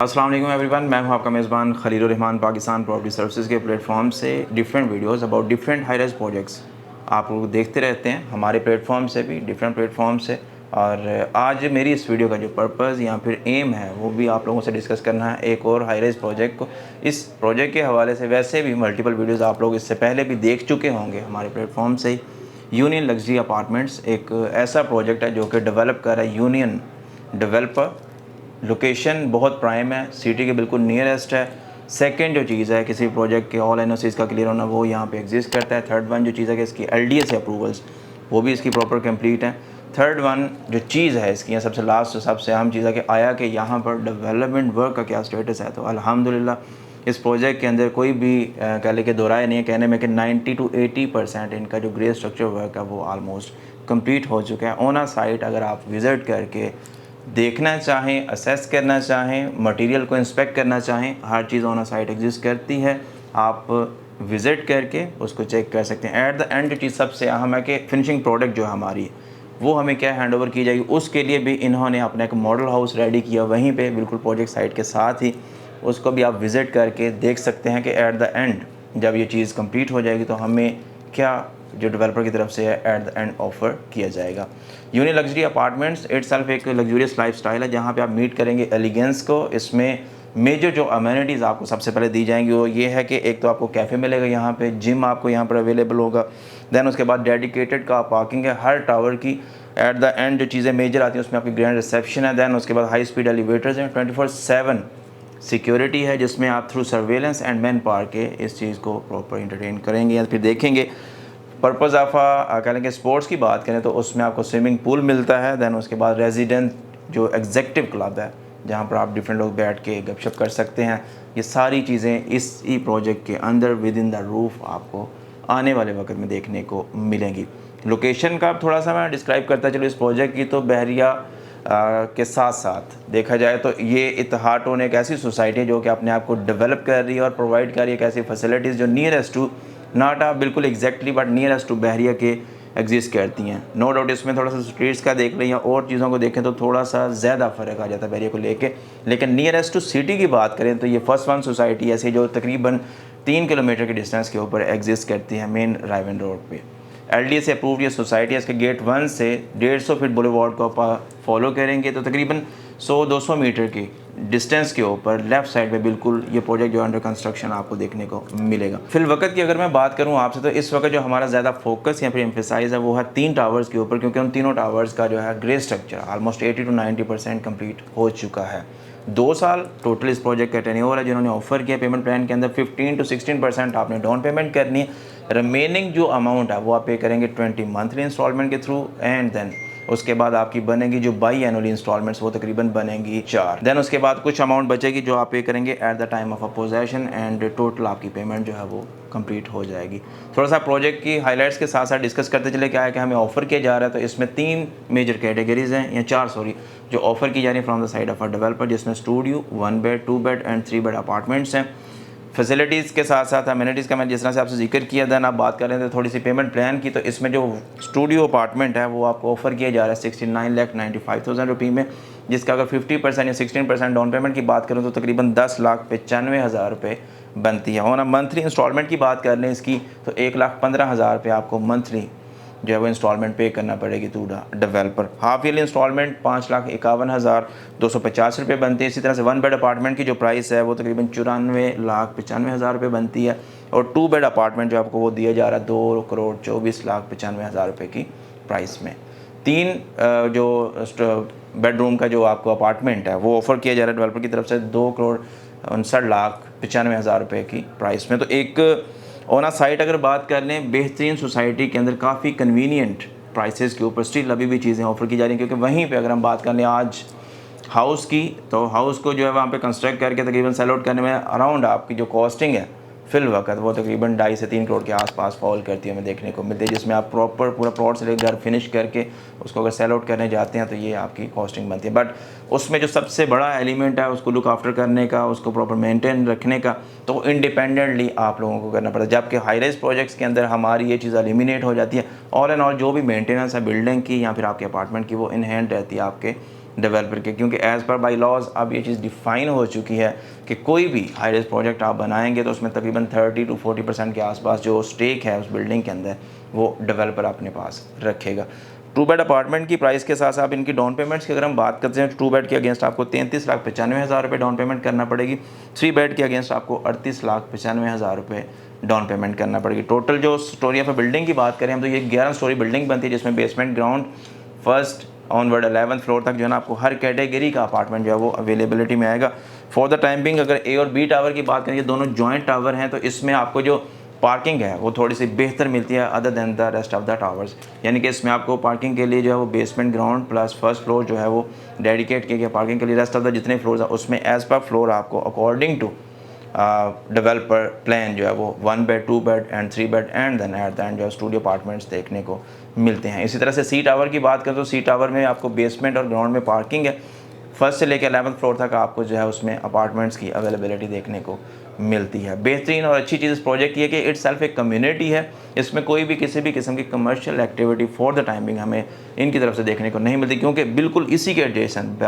अस्सलाम वालेकुम एवरीवन, मैं हूं आपका मेज़बान खलील रहमान पाकिस्तान प्रॉपर्टी सर्विसेज के प्लेटफॉर्म से different videos about different high rise projects आप लोग देखते रहते हैं हमारे प्लेटफॉर्म से भी, डिफरेंट प्लेटफॉर्म से। और आज मेरी इस वीडियो का जो पर्पज़ या फिर एम है वो भी आप लोगों से डिस्कस करना है एक और हाई राइज प्रोजेक्ट को। इस प्रोजेक्ट के हवाले से वैसे भी मल्टीपल वीडियोज़ आप लोग इससे पहले भी देख चुके होंगे हमारे प्लेटफॉर्म से ही। यूनियन लग्जरी अपार्टमेंट्स एक ऐसा प्रोजेक्ट है जो कि डेवलप कर रहा है यूनियन डेवलपर। लोकेशन बहुत प्राइम है, सिटी के बिल्कुल नियरेस्ट है। सेकंड जो चीज़ है किसी प्रोजेक्ट के ऑल एनओसीज का क्लियर होना वो यहाँ पे एग्जिस्ट करता है। थर्ड वन जो चीज़ है कि इसकी एलडीए अप्रूवल्स वो भी इसकी प्रॉपर कंप्लीट है। थर्ड वन जो चीज़ है इसकी या सबसे लास्ट सबसे अहम चीज़ है कि आया कि यहाँ पर डेवलपमेंट वर्क का क्या स्टेटस है। तो अल्हम्दुलिल्लाह इस प्रोजेक्ट के अंदर कोई भी कह ले के दोहराए नहीं है कहने में कि 90 to 80% इनका जो ग्रे स्ट्रक्चर वर्क है वो आलमोस्ट कंप्लीट हो चुका है। ऑन अ साइट अगर आप विज़िट करके देखना चाहें, असेस करना चाहें, मटेरियल को इंस्पेक्ट करना चाहें, हर चीज़ ऑन अ साइट एग्जिस्ट करती है। आप विज़िट करके उसको चेक कर सकते हैं। एट द एंड जो चीज़ सबसे अहम है कि फिनिशिंग प्रोडक्ट जो हमारी है वो हमें क्या हैंड ओवर की जाएगी। उसके लिए भी इन्होंने अपना एक मॉडल हाउस रेडी किया वहीं पे बिल्कुल प्रोजेक्ट साइट के साथ ही। उसको भी आप विज़िट करके देख सकते हैं कि एट द एंड जब ये चीज़ कंप्लीट हो जाएगी तो हमें क्या जो डेवलपर की तरफ से है एट द एंड ऑफर किया जाएगा। यूनियन लग्जरी अपार्टमेंट्स इटसेल्फ एक लग्जूरियस लाइफस्टाइल है जहाँ पे आप मीट करेंगे एलिगेंस को। इसमें मेजर जो अमेनिटीज़ आपको सबसे पहले दी जाएंगी वो ये है कि एक तो आपको कैफ़े मिलेगा, यहाँ पे जिम आपको यहाँ पर अवेलेबल होगा। दैन उसके बाद डेडिकेटेड कार पार्किंग है हर टावर की। एट द एंड जो चीज़ें मेजर आती हैं उसमें आपकी ग्रैंड रिसेप्शन है। दैन उसके बाद हाई स्पीड एलिवेटर्स हैं, 24/7 सिक्योरिटी है जिसमें आप through surveillance and man power के इस चीज़ को प्रॉपर इंटरटेन करेंगे या फिर देखेंगे। पर्पज़ ऑफ कह लेंगे स्पोर्ट्स की बात करें तो उसमें आपको स्विमिंग पूल मिलता है। दैन उसके बाद रेजिडेंट जो एग्जेक्टिव क्लब है जहाँ पर आप डिफरेंट लोग बैठ के गपशप कर सकते हैं। ये सारी चीज़ें इस ई प्रोजेक्ट के अंदर विद इन द रूफ आपको आने वाले वक्त में देखने को मिलेंगी। लोकेशन का थोड़ा सा मैं डिस्क्राइब करता चलो इस प्रोजेक्ट की। तो बहरिया के साथ साथ देखा जाए तो ये इत्तेहाद टोन एक ऐसी सोसाइटी है जो कि अपने आप को डेवलप कर रही है और प्रोवाइड कर रही है एक ऐसी फैसिलिटीज़ जो नियरेस्ट टू नॉट आप बिल्कुल एग्जैक्टली बट नियरेस्ट टू बहरिया के एग्जिस्ट करती हैं। नो डाउट इसमें थोड़ा सा स्ट्रीट्स का देख लें या और चीज़ों को देखें तो थोड़ा सा ज़्यादा फ़र्क आ जाता है बहरिया को लेके। लेकिन नियरेस्ट टू सिटी की बात करें तो ये फर्स्ट वन सोसाइटी ऐसी जो तकरीबन 3 किलोमीटर के डिस्टेंस के ऊपर एग्जिस्ट करती है मेन रायवन रोड पे। एलडीए से अप्रूव्ड ये सोसाइटी है। इसके गेट 1 से 150 फीट बुलेवार्ड को आप फॉलो करेंगे तो तकरीबन 100-200 मीटर की डिस्टेंस के ऊपर लेफ़्ट साइड पे बिल्कुल ये प्रोजेक्ट जो अंडर कंस्ट्रक्शन आपको देखने को मिलेगा। फिल वक्त की अगर मैं बात करूं आपसे तो इस वक्त जो हमारा ज़्यादा फोकस या फिर एम्फेसाइज है वो है 3 टावर्स के ऊपर, क्योंकि उन तीनों टावर्स का जो है grey structure almost 80 to 90% complete हो चुका है। 2 साल टोटल इस प्रोजेक्ट का टेन्योर है। जिन्होंने ऑफर किया पेमेंट प्लान के अंदर 15 to 16% आपने डाउन पेमेंट करनी है। रिमेनिंग जो अमाउंट है वो आप पे करेंगे 20 मंथली इंस्टॉलमेंट के थ्रू। एंड देन उसके बाद आपकी बनेगी जो बाई एनुअली इंस्टॉलमेंट्स वो तकरीबन बनेगी 4। देन उसके बाद कुछ अमाउंट बचेगी जो आप पे करेंगे at the time of a possession and total आपकी पेमेंट जो है वो कंप्लीट हो जाएगी। थोड़ा सा प्रोजेक्ट की हाइलाइट्स के साथ साथ डिस्कस करते चले क्या है कि हमें ऑफर किया जा रहा है। तो इसमें 3 मेजर कैटेगरीज हैं या 4 सॉरी जो ऑफर की जा रही है from the side of a developer, जिसमें studio 1 bed 2 bed and 3 bed apartments हैं। फैसिलिटीज़ के साथ साथ अमेनिटीज़ का मैं जिस तरह से आपसे जिक्र किया था ना, आप बात कर रहे थे थोड़ी सी पेमेंट प्लान की। तो इसमें जो स्टूडियो अपार्टमेंट है वो आपको ऑफर किया जा रहा है 69,95,000 रुपये में, जिसका अगर 50% या 16% डाउन पेमेंट की बात करूँ तो तकरीबन 10,95,000 रुपये बनती है। और मंथली इंस्टॉलमेंट की बात कर लें इसकी तो 1,15,000 रुपये आपको मंथली जो है वो इंस्टॉलमेंट पे करना पड़ेगी to developer. Half yearly instalment 5,51,250 रुपये बनती है। इसी तरह से 1 बेड अपार्टमेंट की जो प्राइस है वो तकरीबन 94,95,000 रुपये बनती है। और 2 बेड अपार्टमेंट जो आपको वो दिया जा रहा है 2,24,95,000 रुपये की प्राइस में। 3 जो बेडरूम का जो आपको अपार्टमेंट है वो ऑफ़र किया जा रहा है डेवलपर की तरफ से 2,59,95,000 रुपये की प्राइस में। तो एक ऑन अ साइट अगर बात कर लें बेहतरीन सोसाइटी के अंदर काफ़ी कन्वीनियंट प्राइसेस के ऊपर स्टिल अभी भी चीज़ें ऑफ़र की जा रही हैं। क्योंकि वहीं पे अगर हम बात कर लें आज हाउस की तो हाउस को जो है वहाँ पे कंस्ट्रक्ट करके तकरीबन सेल आउट करने में अराउंड आपकी जो कॉस्टिंग है फिल वक्त वो तकरीबन 2.5 से 3 करोड़ के आसपास फॉल करती है हमें देखने को मिलती है, जिसमें आप प्रॉपर पूरा प्लॉट से लेकर घर फिनिश करके उसको अगर सेल आउट करने जाते हैं तो ये आपकी कॉस्टिंग बनती है। बट उसमें जो सबसे बड़ा एलिमेंट है उसको लुक आफ्टर करने का, उसको प्रॉपर मेंटेन रखने का, तो इंडिपेंडेंटली आप लोगों को करना पड़ता है। जबकि हाई राइज प्रोजेक्ट्स के अंदर हमारी ये चीज़ एलिमिनेट हो जाती है। ऑल एंड ऑल जो भी मेंटेनेंस है बिल्डिंग की या फिर आपके अपार्टमेंट की वो इन हैंड रहती है आपके डेवलपर के, क्योंकि एज़ पर बाई लॉज अब ये चीज़ डिफ़ाइन हो चुकी है कि कोई भी हाई राइज प्रोजेक्ट आप बनाएंगे तो उसमें तकरीबन 30 to 40% के आसपास जो स्टेक है उस बिल्डिंग के अंदर वो डेवलपर अपने पास रखेगा। 2 बेड अपार्टमेंट की प्राइस के साथ साथ इनकी डाउन पेमेंट्स की अगर हम बात करते हैं, 2 बेड के अगेंस्ट आपको 33,95,000 रुपये डाउन पेमेंट करना पड़ेगी। 3 बेड के अगेंस्ट आपको 38,95,000 रुपये डाउन पेमेंट करना पड़ेगी। टोटल जो स्टोरी ऑफ बिल्डिंग की बात करें हम तो ये 11 स्टोरी बिल्डिंग बनती है, जिसमें basement, ground, first onward 11th floor तक जो है ना आपको हर कैटेगरी का अपार्टमेंट जो है वो अवेलेबिलिटी में आएगा। फॉर द टाइम बिंग अगर ए और बी टावर की बात करें, ये दोनों जॉइंट टावर हैं, तो इसमें आपको जो पार्किंग है वो थोड़ी सी बेहतर मिलती है other than the rest of the towers. यानी कि इसमें आपको पार्किंग के लिए जो है वो basement, ground plus first floor जो है वो डेडिकेट किया गया पार्किंग के लिए। रेस्ट ऑफ द जितने फ्लोर्स हैं उसमें एज पर फ्लोर आपको अकॉर्डिंग टू डेवलपर प्लान जो है वो 1 bed, 2 bed and 3 bed and then at the end जो है स्टूडियो अपार्टमेंट्स देखने को मिलते हैं। इसी तरह से सी टावर की बात करें तो सी टावर में आपको बेसमेंट और ग्राउंड में पार्किंग है। फर्स्ट से लेकर 11th फ्लोर तक आपको जो है उसमें अपार्टमेंट्स की अवेलेबिलिटी देखने को मिलती है। बेहतरीन और अच्छी चीज़ इस प्रोजेक्ट की है कि इट्स सेल्फ एक कम्युनिटी है, इसमें कोई भी किसी भी किस्म की commercial activity for the timing हमें इनकी तरफ से देखने को नहीं मिलती, क्योंकि बिल्कुल इसी के एडजेसेंट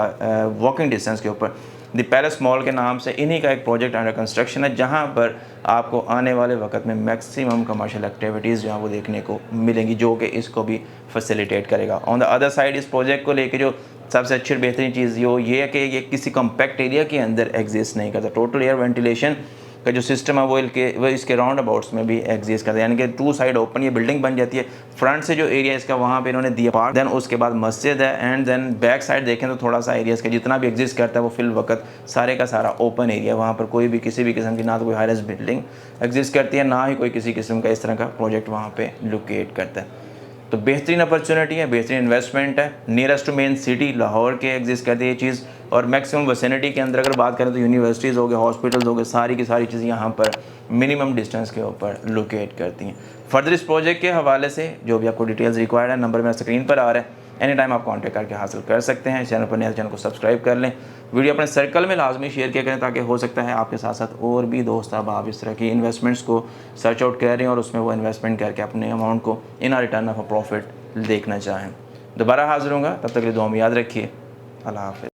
वॉकिंग डिस्टेंस के ऊपर द पैलेस मॉल के नाम से इन्हीं का एक प्रोजेक्ट अंडर कंस्ट्रक्शन है, जहां पर आपको आने वाले वक्त में मैक्सिमम कमर्शियल एक्टिविटीज़ जो हैं वो देखने को मिलेंगी, जो कि इसको भी फैसिलिटेट करेगा। ऑन द अदर साइड इस प्रोजेक्ट को लेके जो सबसे अच्छी और बेहतरीन चीज़ ये है कि ये किसी कम्पैक्ट एरिया के अंदर एग्जिस्ट नहीं करता। टोटल एयर वेंटिलेशन का जो सिस्टम है वो इसके राउंड अबाउट्स में भी एग्जिस्ट करता है, यानी कि 2 साइड ओपन ये बिल्डिंग बन जाती है। फ्रंट से जो एरिया इसका वहाँ पे इन्होंने दिया पार्क, देन उसके बाद मस्जिद है, एंड देन बैक साइड देखें तो थोड़ा सा एरिया इसका जितना भी एग्जिस्ट करता है वो फिल वक्त सारे का सारा ओपन एरिया। वहाँ पर कोई भी किसी भी किस्म की ना तो कोई हाई राइज बिल्डिंग एग्जिस्ट करती है, ना ही कोई किसी किस्म का इस तरह का प्रोजेक्ट वहाँ पर लोकेट करता है। तो बेहतरीन अपॉर्चुनिटी है, बेहतरीन इन्वेस्टमेंट है। Nearest to main city Lahore के एग्जिस्ट करती है ये चीज़, और मैक्सिमम विसिनिटी के अंदर अगर बात करें तो यूनिवर्सिटीज़ हो गए, हॉस्पिटल्स हो गए, सारी की सारी चीज़ें यहाँ पर मिनिमम डिस्टेंस के ऊपर लोकेट करती हैं। फर्दर इस प्रोजेक्ट के हवाले से जो भी आपको डिटेल्स रिक्वायर्ड है, नंबर मेरा स्क्रीन पर आ रहा है, एनी टाइम आप कॉन्टैक्ट करके हासिल कर सकते हैं। चैनल पर नए चैनल को सब्सक्राइब कर लें, वीडियो अपने सर्कल में लाजमी शेयर किया करें, ताकि हो सकता है आपके साथ साथ और भी दोस्त आप इस तरह की इन्वेस्टमेंट्स को सर्च आउट कर रहे हैं और उसमें वो इन्वेस्टमेंट करके अपने अमाउंट को इन रिटर्न ऑफ प्रॉफिट देखना चाहें। दोबारा हाजिर होंगे, तब तक के लिए दुआ में याद रखिए। अल्लाह हाफ़िज़।